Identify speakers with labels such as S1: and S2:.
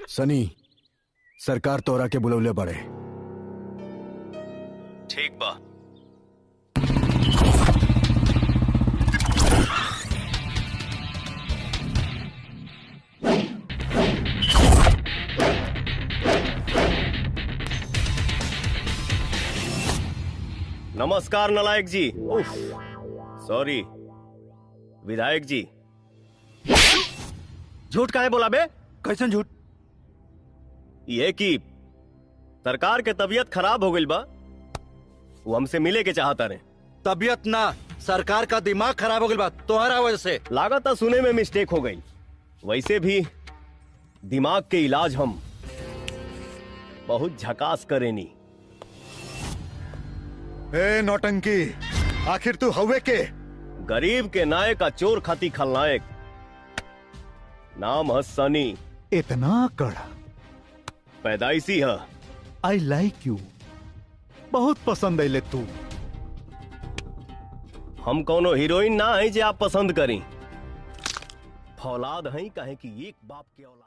S1: सनी, सरकार तोरा के बुलौले बड़े।
S2: ठीक बा। नमस्कार नालायक जी। उफ, सॉरी विधायक जी। झूठ काहे बोला बे?
S1: कैसन झूठ?
S2: ये कि सरकार के तबीयत खराब हो गई बा, वो हमसे मिले के चाहता रहे।
S3: तबीयत ना, सरकार का दिमाग खराब हो गई बात तुम्हारा वजह से।
S2: लागत सुने में मिस्टेक हो गई। वैसे भी दिमाग के इलाज हम बहुत झकास करेनी।
S1: ए नौटंकी, आखिर तू हवे के?
S2: गरीब के नायक का चोर खाती खलनायक। नाम है सनी।
S1: इतना कड़ा?
S2: पैदाइशी है।
S1: आई लाइक यू, बहुत पसंद है ले तू।
S2: हम कोनो हीरोइन ना है जे आप पसंद करी। फौलाद हैं कहे कि एक बाप के औलाद।